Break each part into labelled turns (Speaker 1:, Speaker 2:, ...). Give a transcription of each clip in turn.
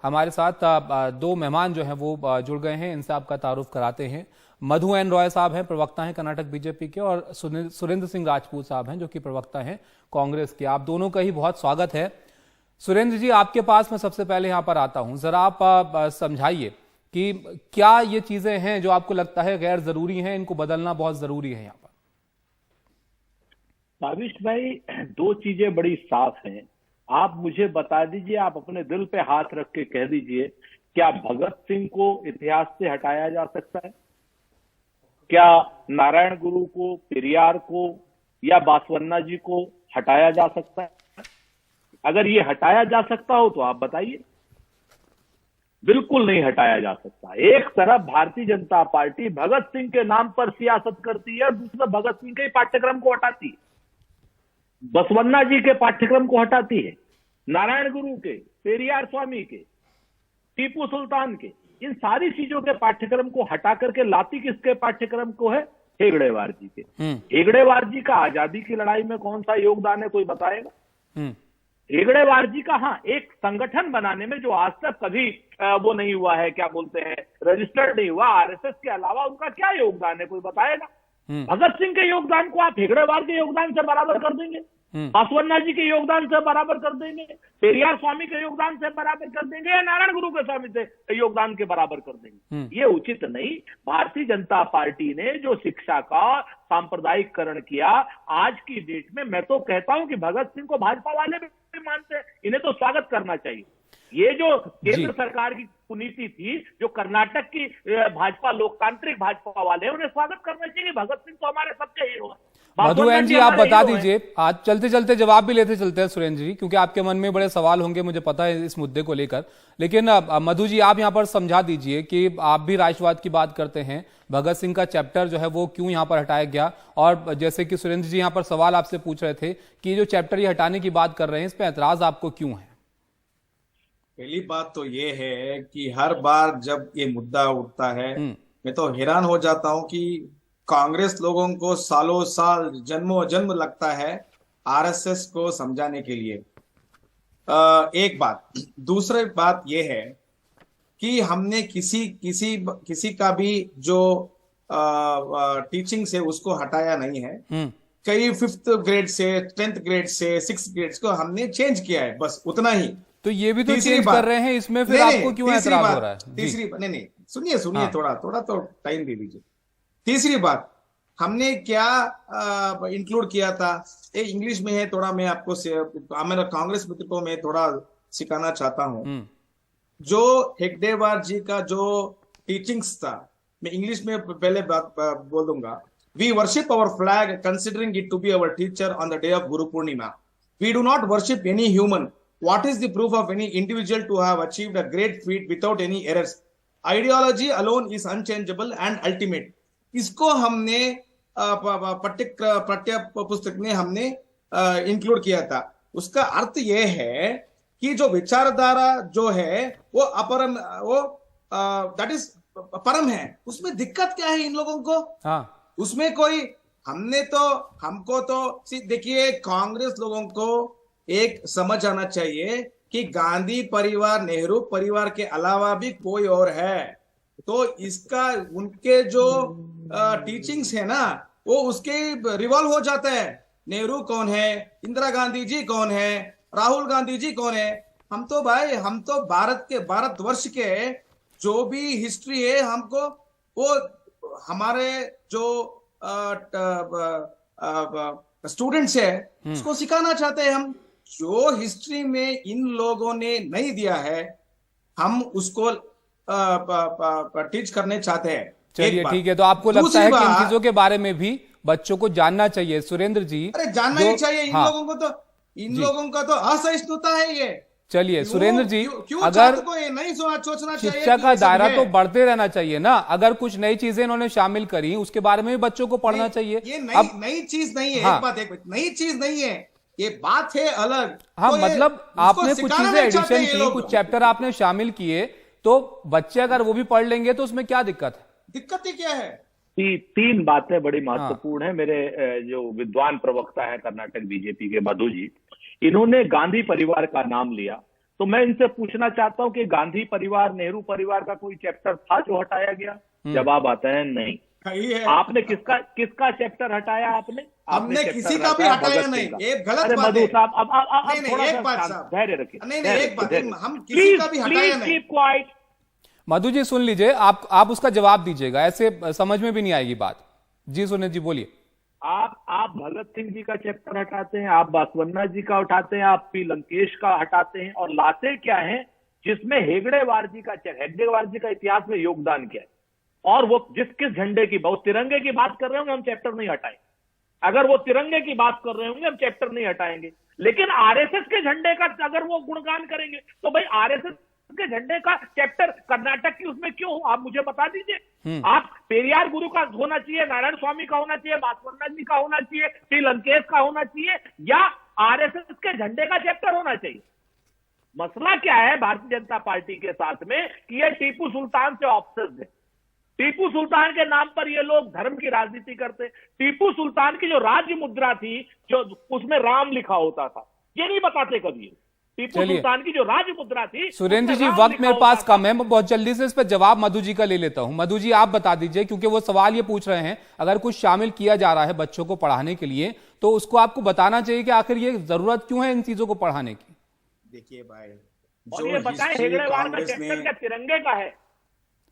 Speaker 1: हमारे साथ दो मेहमान जो हैं वो जुड़ गए हैं, इनसे आपका तारुफ कराते हैं। मधु एन रॉय साहब हैं, प्रवक्ता हैं कर्नाटक बीजेपी के, और सुरेंद्र सिंह राजपूत साहब हैं जो कि प्रवक्ता हैं कांग्रेस के। आप दोनों का ही बहुत स्वागत है। सुरेंद्र जी, आपके पास मैं सबसे पहले यहाँ पर आता हूँ, जरा आप समझाइए कि क्या ये चीजें हैं जो आपको लगता है गैर जरूरी हैं, इनको बदलना बहुत जरूरी है यहाँ पर।
Speaker 2: भाविश भाई, दो चीजें बड़ी साफ हैं। आप मुझे बता दीजिए, आप अपने दिल पे हाथ रख के कह दीजिए, क्या भगत सिंह को इतिहास से हटाया जा सकता है? क्या नारायण गुरु को, पेरियार को या बासवन्ना जी को हटाया जा सकता है? अगर ये हटाया जा सकता हो तो आप बताइए। बिल्कुल नहीं हटाया जा सकता। एक तरफ भारतीय जनता पार्टी भगत सिंह के नाम पर सियासत करती है और दूसरा भगत सिंह के पाठ्यक्रम को हटाती है, बसवन्ना जी के पाठ्यक्रम को हटाती है, नारायण गुरु के, पेरियार स्वामी के, टीपू सुल्तान के, इन सारी चीजों के पाठ्यक्रम को हटा करके लाती किसके पाठ्यक्रम को है? हेगड़ेवार जी के। हेगड़ेवार जी का आजादी की लड़ाई में कौन सा योगदान है, कोई बताएगा? हेगड़ेवार जी का, हाँ, एक संगठन बनाने में जो आज तक कभी वो नहीं हुआ है, क्या बोलते हैं, रजिस्टर्ड नहीं हुआ, आरएसएस के अलावा उनका क्या योगदान है, कोई बताएगा? भगत सिंह के योगदान को आप हेगड़ेवार के योगदान से बराबर कर देंगे, बासवन्ना जी के योगदान से बराबर कर देंगे, पेरियार स्वामी के योगदान से बराबर कर देंगे, या नारायण गुरु के स्वामी से योगदान के बराबर कर देंगे? ये उचित नहीं। भारतीय जनता पार्टी ने जो शिक्षा का सांप्रदायिकरण किया, आज की डेट में मैं तो कहता हूं कि भगत सिंह को भाजपा वाले भी मानते हैं, इन्हें तो स्वागत करना चाहिए। ये जो केंद्र सरकार की कुनीति थी, जो कर्नाटक की भाजपा, लोकतांत्रिक भाजपा वाले हैं, उन्हें स्वागत करना चाहिए। भगत सिंह तो हमारे सबके हीरो हैं।
Speaker 1: मधु एन जी, आप बता दीजिए, आज चलते चलते जवाब भी लेते चलते हैं सुरेंद्र जी, क्योंकि आपके मन में बड़े सवाल होंगे, मुझे पता है इस मुद्दे को लेकर। लेकिन मधु जी, आप यहाँ पर समझा दीजिए कि आप भी राष्ट्रवाद की बात करते हैं, भगत सिंह का चैप्टर जो है वो क्यों यहाँ पर हटाया गया, और जैसे कि सुरेंद्र जी यहाँ पर सवाल आपसे पूछ रहे थे कि जो चैप्टर ये हटाने की बात कर रहे हैं, इस पर ऐतराज आपको क्यों है?
Speaker 3: पहली बात तो ये है कि हर बार जब ये मुद्दा उठता है, मैं तो हैरान हो जाता हूं कि कांग्रेस लोगों को सालों साल, जन्मों जन्म लगता है आरएसएस को समझाने के लिए। एक बात। दूसरी बात ये है कि हमने किसी किसी किसी का भी जो टीचिंग से उसको हटाया नहीं है। कई 5th ग्रेड से 10th ग्रेड से 6th ग्रेड को हमने चेंज किया है, बस उतना ही।
Speaker 1: तो ये भी तो चेंज कर रहे हैं, इसमें फिर आपको क्यों ऐतराज हो रहा है?
Speaker 3: तीसरी नहीं, सुनिए हाँ। थोड़ा तो टाइम दे दीजिए। तीसरी बात, हमने क्या इंक्लूड किया था, एक इंग्लिश में है, थोड़ा मैं आपको मेरा कांग्रेस मित्र को मैं थोड़ा सिखाना चाहता हूँ। जो हेगड़ेवार जी का जो टीचिंग्स था, मैं इंग्लिश में पहले बात बोल दूंगा। We worship our flag considering it to be our teacher on the day of Guru Purnima. We do not worship any human. What is the proof of any individual to have achieved a great feat without any errors? Ideology alone is unchangeable and ultimate. इसको हमने पाठ्य पुस्तक में हमने include किया था। उसका अर्थ यह है कि जो विचारधारा जो है वो अपरम, वो दैट इज परम है। उसमें दिक्कत क्या है इन लोगों को? हाँ। उसमें कोई हमको तो देखिए, कांग्रेस लोगों को एक समझ आना चाहिए कि गांधी परिवार, नेहरू परिवार के अलावा भी कोई और है। तो इसका उनके जो टीचिंग्स है ना, वो उसके रिवॉल्व हो जाता है। नेहरू कौन है, इंदिरा गांधी जी कौन है, राहुल गांधी जी कौन है? हम तो भारतवर्ष के जो भी हिस्ट्री है, हमको वो हमारे जो स्टूडेंट्स है उसको सिखाना चाहते हैं। हम जो हिस्ट्री में इन लोगों ने नहीं दिया है, हम उसको टीच करने चाहते हैं।
Speaker 1: चलिए ठीक है, तो आपको लगता है कि इन चीजों के बारे में भी बच्चों को जानना चाहिए? सुरेंद्र जी,
Speaker 3: अरे जानना ही चाहिए। इन लोगों का तो असहिष्णुता है ये।
Speaker 1: चलिए सुरेंद्र जी, अगर
Speaker 3: नहीं सोचना चाहिए,
Speaker 1: शिक्षा का दायरा तो बढ़ते रहना चाहिए ना। अगर कुछ नई चीजें इन्होंने शामिल करी, उसके बारे में भी बच्चों को पढ़ना चाहिए।
Speaker 3: ये नई चीज नहीं है। एक बात नई चीज नहीं है, ये बात है अलग।
Speaker 1: हाँ, तो मतलब आपने कुछ चीजें एडिशन की, कुछ चैप्टर आपने शामिल किए, तो बच्चे अगर वो भी पढ़ लेंगे तो उसमें क्या दिक्कत है?
Speaker 3: दिक्कत ही क्या है?
Speaker 2: तीन बातें बड़ी महत्वपूर्ण है। मेरे जो विद्वान प्रवक्ता है कर्नाटक बीजेपी के, मधु जी, इन्होंने गांधी परिवार का नाम लिया। तो मैं इनसे पूछना चाहता हूं कि गांधी परिवार, नेहरू परिवार का कोई चैप्टर था जो हटाया गया? जवाब आता है नहीं।
Speaker 3: सही है।
Speaker 2: आपने किसका चैप्टर हटाया? आपने
Speaker 3: हमने
Speaker 2: चैप्टर
Speaker 3: किसी का भी
Speaker 2: हटाया
Speaker 3: हटाया
Speaker 2: भगत
Speaker 3: नहीं,
Speaker 2: सिंह का।
Speaker 3: ये गलत
Speaker 2: अरे
Speaker 3: बात
Speaker 2: मधु
Speaker 3: है।
Speaker 2: साहब, अब
Speaker 3: नहीं,
Speaker 2: थोड़ा
Speaker 3: एक
Speaker 2: सा
Speaker 3: बात
Speaker 2: शांत,
Speaker 3: साहब।
Speaker 2: धैर्य रखिए।
Speaker 3: नहीं,
Speaker 2: धैर्य
Speaker 3: एक बात,
Speaker 2: रखिए।
Speaker 3: हम किसी का भी हटाया
Speaker 2: प्लीज
Speaker 3: नहीं।
Speaker 2: Keep quiet.
Speaker 1: मधु जी सुन लीजिए, आप उसका जवाब दीजिएगा, ऐसे समझ में भी नहीं आएगी बात। जी सुनील जी बोलिए।
Speaker 2: आप भगत सिंह जी का चैप्टर हटाते हैं, आप बासवन्ना जी का उठाते हैं, आप पी लंकेश का हटाते हैं, और लाते क्या है जिसमें हेगड़ेवार जी का इतिहास में योगदान क्या है, और वो किस झंडे की, बहुत तिरंगे की बात कर रहे होंगे, हम चैप्टर नहीं हटाएंगे। अगर वो तिरंगे की बात कर रहे होंगे, हम चैप्टर नहीं हटाएंगे। लेकिन आरएसएस के झंडे का अगर वो गुणगान करेंगे, तो भाई आरएसएस के झंडे का चैप्टर कर्नाटक की उसमें क्यों हो, आप मुझे बता दीजिए। आप पेरियार गुरु का होना चाहिए, नारायण स्वामी का होना चाहिए, बासवन्ना जी का होना चाहिए, श्री लंकेश का होना चाहिए, या आरएसएस के झंडे का चैप्टर होना चाहिए? मसला क्या है भारतीय जनता पार्टी के साथ में कि ये टीपू सुल्तान से ऑब्सेस्ड है। टीपू सुल्तान के नाम पर ये लोग धर्म की राजनीति करते। टीपू सुल्तान की जो राज्य मुद्रा थी, जो उसमें राम लिखा होता था, ये नहीं बताते कभी। टीपू सुल्तान की जो राज मुद्रा थी।
Speaker 1: सुरेंद्र जी, वक्त मेरे पास कम है, मैं बहुत जल्दी से इस पर जवाब मधु जी का ले लेता हूं। मधु जी आप बता दीजिए, क्योंकि वो सवाल ये पूछ रहे हैं, अगर कुछ शामिल किया जा रहा है बच्चों को पढ़ाने के लिए, तो उसको आपको बताना चाहिए कि आखिर ये जरूरत क्यों है इन चीजों को पढ़ाने की।
Speaker 3: देखिए भाई,
Speaker 2: और ये बताएं हेगड़ेवार का चैप्टर क्या तिरंगे का है?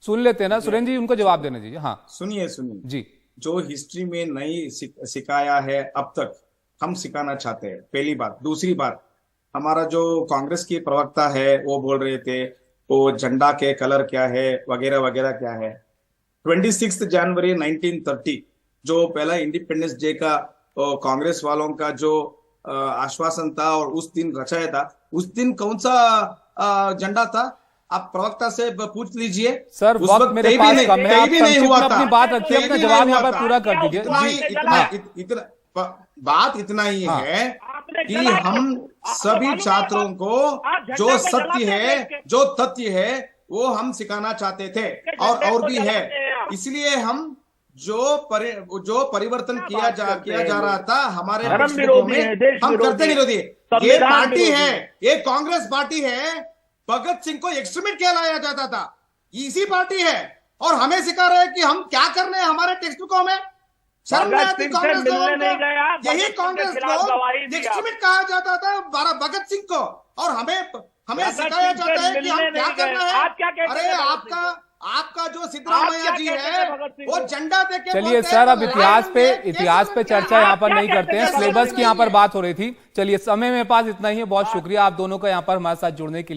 Speaker 1: सुन लेते हैं ना सुरेंद्र जी, उनको जवाब देना दीजिए। हाँ
Speaker 3: सुनिए
Speaker 1: जी।
Speaker 3: जो हिस्ट्री में नहीं सिखाया है अब तक, हम सिखाना चाहते हैं, पहली बात। दूसरी बात, हमारा जो कांग्रेस की प्रवक्ता है वो बोल रहे थे वो झंडा के कलर क्या है वगैरह वगैरह क्या है। 26 जनवरी 1930 जो पहला इंडिपेंडेंस डे का कांग्रेस वालों का जो आश्वासन था और उस दिन रचाया था, उस दिन कौन सा झंडा था? आप प्रवक्ता से पूछ लीजिए
Speaker 1: सर। वक्त मेरे पास कम है, आप संक्षिप्त में अपनी बात रखिए, अपना जवाब यहाँ पर पूरा कर दीजिए।
Speaker 3: बात इतना ही है कि हम सभी छात्रों को जो सत्य है, जो तथ्य है, वो हम सिखाना चाहते थे, और भी है। इसलिए हम जो परिवर्तन किया जा रहा था हमारे पुस्तकों में, हम करते विरोधी। ये पार्टी है, ये कांग्रेस पार्टी है, भगत सिंह को एक्सट्रीमिस्ट कहलाया जाता था, इसी पार्टी है, और हमें सिखा रहे हैं कि हम क्या करने हैं हमारे टेक्स्ट बुकों में। शर्म नहीं आती कांग्रेस लोगों को? यही कांग्रेस लोग एक्सट्रीमिस्ट कहा जाता था भगत सिंह को, और हमें सिखाया जाता है कि हम क्या करना है। अरे आपका जो सिद्धरामैया जी है वो झंडा देके।
Speaker 1: चलिए सर, अब इतिहास पे चर्चा यहाँ पर नहीं करते हैं, सिलेबस की यहाँ पर बात हो रही थी। चलिए समय मेरे पास इतना ही है, बहुत शुक्रिया आप दोनों का यहाँ पर हमारे साथ जुड़ने के लिए।